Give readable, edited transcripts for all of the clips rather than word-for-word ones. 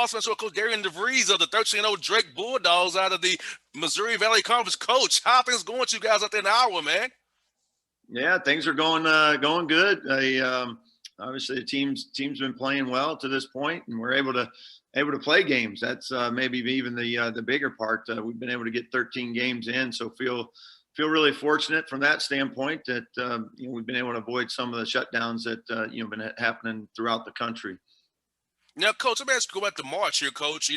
Bossman Show, Coach Darian DeVries of the 13-0 Drake Bulldogs out of the Missouri Valley Conference. Coach, how are things going with you guys out there in Iowa, man? Yeah, things are going good. Obviously the team's been playing well to this point, and we're able to play games. That's maybe even the bigger part. We've been able to get 13 games in, so feel really fortunate from that standpoint that we've been able to avoid some of the shutdowns that been happening throughout the country. Now, Coach, let me ask you, go back to March here, Coach.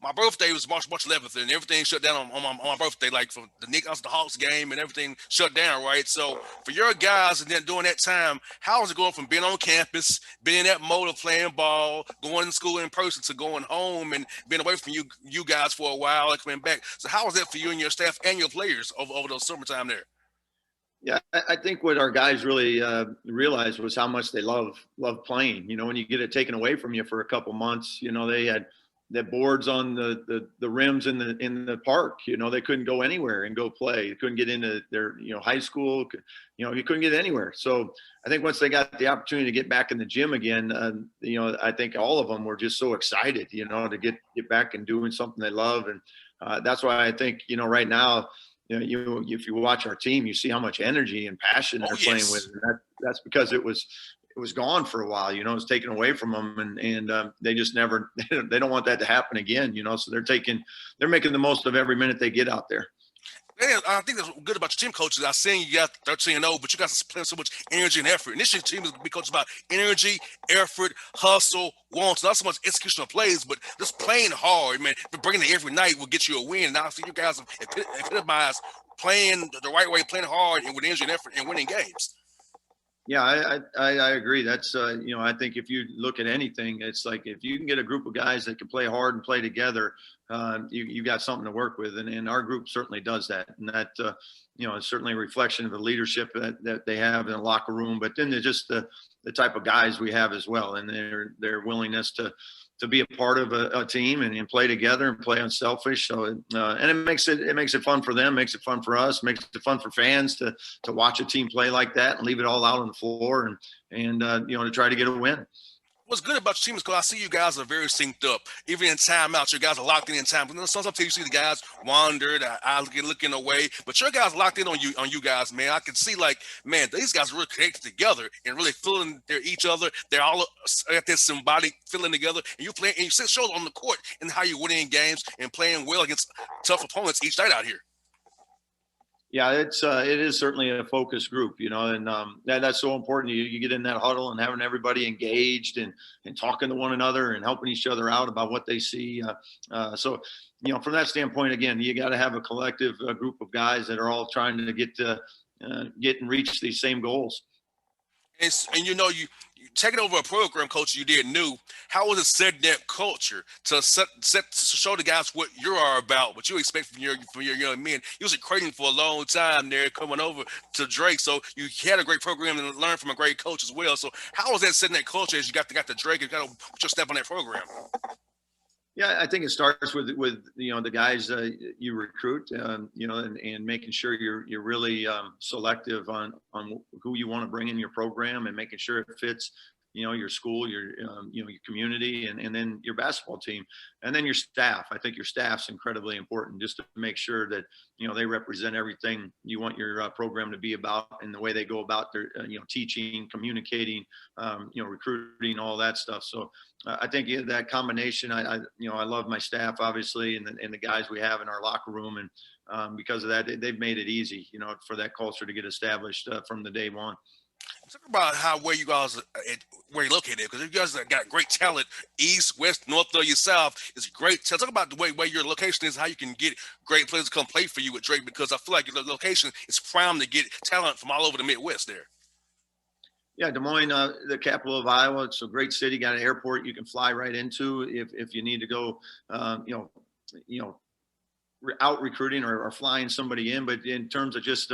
My birthday was March 11th, and everything shut down on my birthday, like for the Knicks, the Hawks game, and everything shut down, right? So for your guys, and then during that time, how is it going from being on campus, being in that mode of playing ball, going to school in person, to going home and being away from you guys for a while and coming back? So how was that for you and your staff and your players over those summertime there? Yeah, I think what our guys really realized was how much they love playing. When you get it taken away from you for a couple months, they had the boards on the rims in the park. They couldn't go anywhere and go play. They couldn't get into their high school. You couldn't get anywhere. So I think once they got the opportunity to get back in the gym again, I think all of them were just so excited, to get back and doing something they love, and that's why I think right now. If you watch our team, you see how much energy and passion they're playing with. And that's because it was gone for a while. It was taken away from them, and they just never. They don't want that to happen again. So they're making the most of every minute they get out there. Man, I think that's good about your team, coaches. I seen you got 13-0, but you guys are playing so much energy and effort. And this year's team is be coached about energy, effort, hustle, wants, not so much executional plays, but just playing hard, man. Bringing it every night will get you a win. And I see you guys have epitomized playing the right way, playing hard, and with energy and effort, and winning games. Yeah, I agree. That's I think if you look at anything, it's like if you can get a group of guys that can play hard and play together, you got something to work with, and our group certainly does that. And that is certainly a reflection of the leadership that they have in the locker room, but then they're just the type of guys we have as well, and their willingness to be a part of a team and play together and play unselfish. So, and it makes it fun for them, makes it fun for us, makes it fun for fans to watch a team play like that and leave it all out on the floor and to try to get a win. What's good about your team is because I see you guys are very synced up. Even in timeouts, you guys are locked in time. Sometimes you see the guys wander, the eyes looking away, but your guys locked in on you guys, man. I can see these guys are really connected together and really feeling each other. They're all at this symbiotic feeling together, and you play and you show on the court and how you're winning games and playing well against tough opponents each night out here. Yeah, it is certainly a focus group, and that's so important. You get in that huddle and having everybody engaged and talking to one another and helping each other out about what they see. So, from that standpoint, again, you got to have a collective group of guys that are all trying to get and reach these same goals. And you taking over a program, coach, you did new. How was it setting that culture to show the guys what you are about, what you expect from your young men? You was creating for a long time there, coming over to Drake. So you had a great program and learned from a great coach as well. So how was that setting that culture as you got to Drake and kind of put your step on that program? Yeah, I think it starts with the guys you recruit, and making sure you're really selective on who you want to bring in your program and making sure it fits, your school, your community, and then your basketball team, and then your staff. I think your staff's incredibly important just to make sure that they represent everything you want your program to be about and the way they go about their teaching, communicating, recruiting, all that stuff. So I think that combination. I love my staff obviously, and the guys we have in our locker room, and because of that, they've made it easy, for that culture to get established from the day one. Talk about where you guys where you're located, because you guys got great talent, east, west, north, or your south. It's great. Talk about the way where your location is, how you can get great players to come play for you with Drake, because I feel like your location is primed to get talent from all over the Midwest there. Yeah, Des Moines, the capital of Iowa. It's a great city. Got an airport you can fly right into if you need to go, out recruiting or flying somebody in. But in terms of just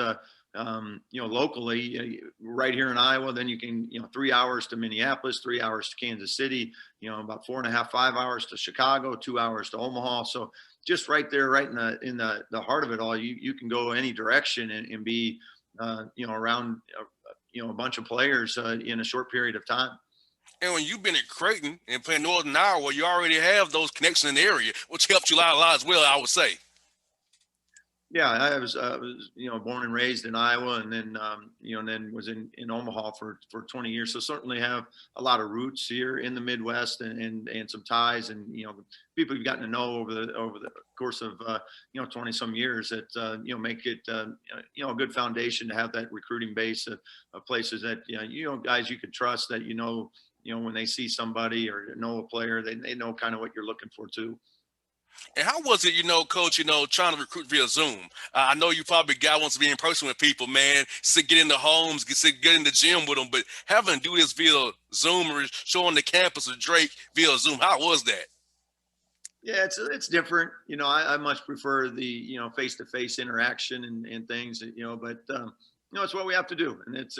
locally, right here in Iowa, then you can 3 hours to Minneapolis, 3 hours to Kansas City, about 4.5, 5 hours to Chicago, 2 hours to Omaha. So just right there, right in the heart of it all, you can go any direction and be around a bunch of players in a short period of time. And when you've been at Creighton and playing Northern Iowa, you already have those connections in the area, which helps you out a lot as well, I would say. Yeah, I was born and raised in Iowa, and then and then was in Omaha for 20 years. So certainly have a lot of roots here in the Midwest, and some ties, and people you've gotten to know over the course of 20 some years that make it a good foundation to have that recruiting base of places that guys you can trust, that when they see somebody or know a player, they know kind of what you're looking for too. And how was it, Coach, trying to recruit via Zoom? I know you probably got wants to be in person with people, man. Get in the homes, get in the gym with them, but having to do this via Zoom or showing the campus of Drake via Zoom, how was that? Yeah, it's different. I much prefer the face to face interaction and things. But it's what we have to do, and it's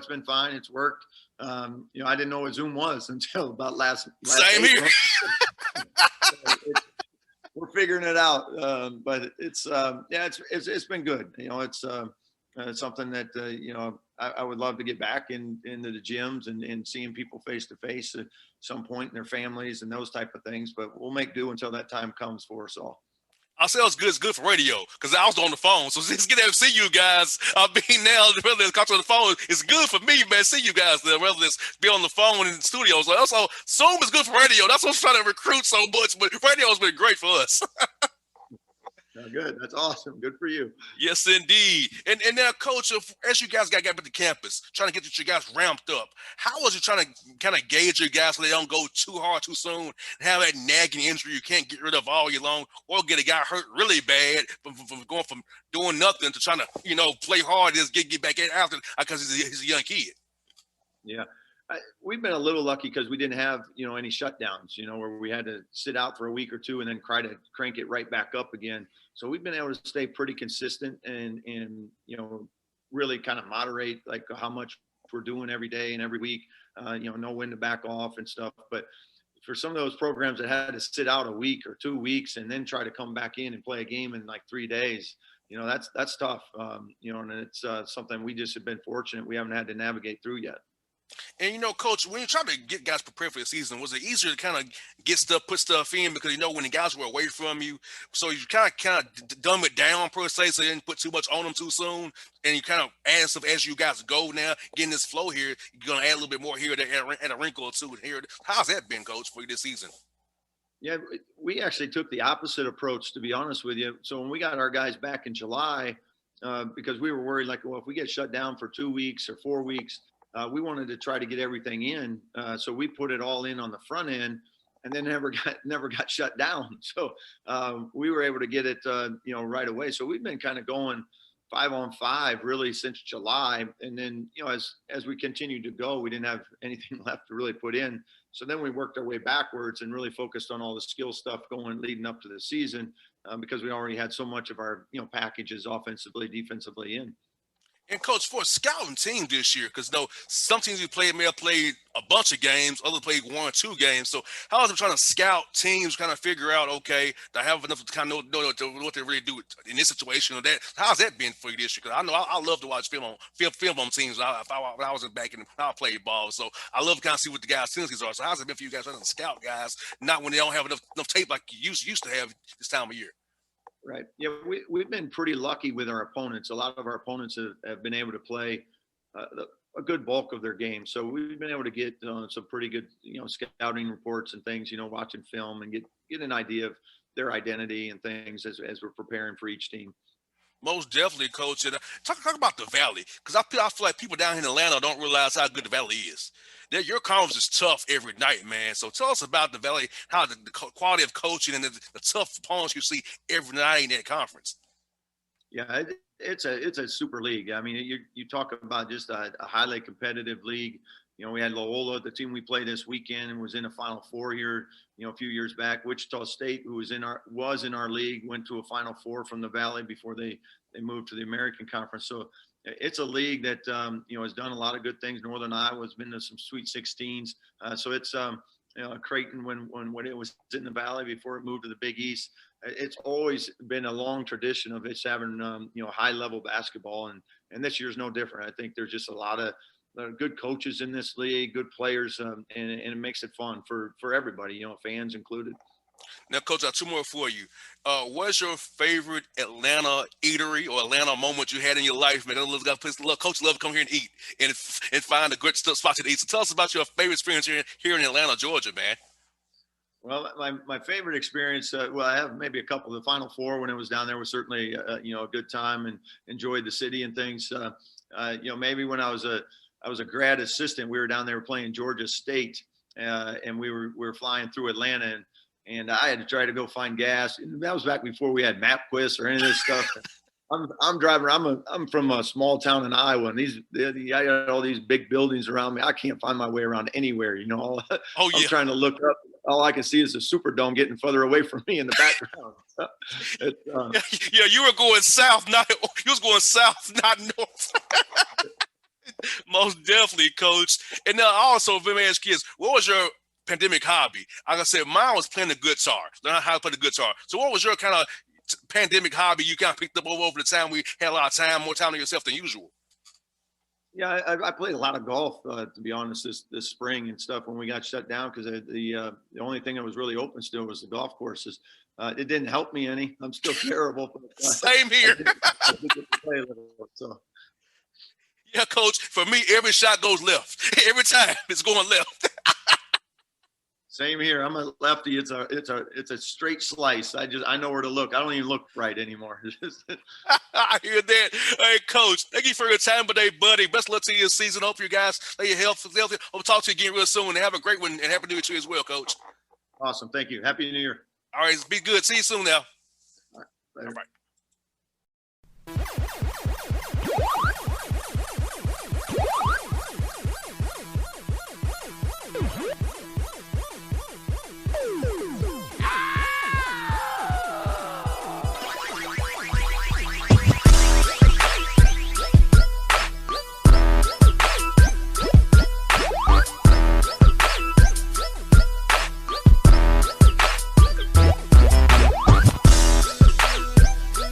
been fine. It's worked. I didn't know what Zoom was until about last Same here. April. We're figuring it out, but it's been good. It's something that I would love to get back into the gyms and seeing people face to face at some point in their families and those type of things. But we'll make do until that time comes for us all. I say it's good for radio because I was on the phone. So just get to see you guys. Now, whether it's on the phone, it's good for me, man. See you guys there, whether it's be on the phone in the studios. Also, Zoom is good for radio. That's what I'm trying to recruit so much, but radio has been great for us. Good. That's awesome. Good for you. Yes, indeed. And now, Coach, as you guys got back to the campus, trying to get you guys ramped up, how was you trying to kind of gauge your guys so they don't go too hard too soon and have that nagging injury you can't get rid of all year long, or get a guy hurt really bad from going from doing nothing to trying to, play hard, just get back in after because he's a young kid? Yeah. We've been a little lucky because we didn't have, any shutdowns, where we had to sit out for a week or two and then try to crank it right back up again. So we've been able to stay pretty consistent and really kind of moderate like how much we're doing every day and every week, know when to back off and stuff. But for some of those programs that had to sit out a week or 2 weeks and then try to come back in and play a game in like 3 days, that's tough. And it's something we just have been fortunate we haven't had to navigate through yet. And Coach, when you try to get guys prepared for the season, was it easier to kind of put stuff in because when the guys were away from you, so you kind of dumb it down per se, so you didn't put too much on them too soon, and you kind of add stuff as you guys go now, getting this flow here, you're gonna add a little bit more here, add a wrinkle or two here. How's that been, Coach, for you this season? Yeah, we actually took the opposite approach, to be honest with you. So when we got our guys back in July, because we were worried, like, well, if we get shut down for 2 weeks or 4 weeks. We wanted to try to get everything in, so we put it all in on the front end, and then never got shut down. So we were able to get it, right away. So we've been kind of going 5-on-5 really since July, and then as we continued to go, we didn't have anything left to really put in. So then we worked our way backwards and really focused on all the skill stuff going leading up to the season, because we already had so much of our packages offensively, defensively in. And Coach, for a scouting team this year, because some teams may have played a bunch of games, others played 1 or 2 games. So how is it trying to scout teams, kind of figure out, okay, to have enough to kind of know what they really do in this situation or that? How's that been for you this year? Because I know I love to watch film on teams. When I was back in, I played ball, so I love to kind of see what the guys' tendencies are. So how's it been for you guys trying to scout guys, not when they don't have enough tape like you used to have this time of year? Right. Yeah, we've been pretty lucky with our opponents. A lot of our opponents have been able to play a good bulk of their games. So we've been able to get some pretty good, scouting reports and things, watching film and get an idea of their identity and things as we're preparing for each team. Most definitely, Coach. And talk about the Valley, because I feel like people down here in Atlanta don't realize how good the Valley is. Your conference is tough every night, man. So tell us about the Valley, how the quality of coaching and the tough opponents you see every night in that conference. Yeah, it's a super league. I mean, you talk about just a highly competitive league. We had Loyola, the team we played this weekend, and was in a Final Four here, a few years back. Wichita State, who was in our league, went to a Final Four from the Valley before they moved to the American Conference. So it's a league that has done a lot of good things. Northern Iowa's been to some Sweet 16s. So it's Creighton when it was in the Valley before it moved to the Big East. It's always been a long tradition of it's having high level basketball, and this year's no different. I think there's just a lot of good coaches in this league, good players, and it makes it fun for everybody, you know, fans included. Now, Coach, I have two more for you. What's your favorite Atlanta eatery or Atlanta moment you had in your life, man? Coach love to come here and eat and find a good spot to eat. So tell us about your favorite experience here in Atlanta, Georgia, man. Well, my favorite experience, well, I have maybe a couple. The Final Four when I was down there was certainly, you know, a good time and enjoyed the city and things. You know, maybe when I was a grad assistant, we were down there playing Georgia State, and we were flying through Atlanta, and I had to try to go find gas. And that was back before we had MapQuest or any of this stuff. I'm driving. I'm from a small town in Iowa, and I got all these big buildings around me. I can't find my way around anywhere. You know, Oh I'm yeah, trying to look up. All I can see is the Superdome getting further away from me in the background. yeah. You were going south, not you was going south, not north. Most definitely, Coach. And now also, let me ask kids, what was your pandemic hobby? Like I said, mine was playing the guitar. Learn how to play the guitar. So what was your kind of pandemic hobby you kind of picked up over the time we had a lot of time, more time to yourself than usual? Yeah, I played a lot of golf, to be honest, this spring and stuff when we got shut down because the only thing that was really open still was the golf courses. It didn't help me any. I'm still terrible. But, Same here. I did get to play a little, so. Yeah, Coach. For me, every shot goes left. Every time it's going left. Same here. I'm a lefty. It's a straight slice. I know where to look. I don't even look right anymore. I hear that. Hey, Coach, thank you for your time today, buddy. Best of luck to your season. Hope you guys stay healthy. I'll talk to you again real soon. And have a great one. And happy New Year to you as well, Coach. Awesome. Thank you. Happy New Year. All right, be good. See you soon now. All right. Later. All right.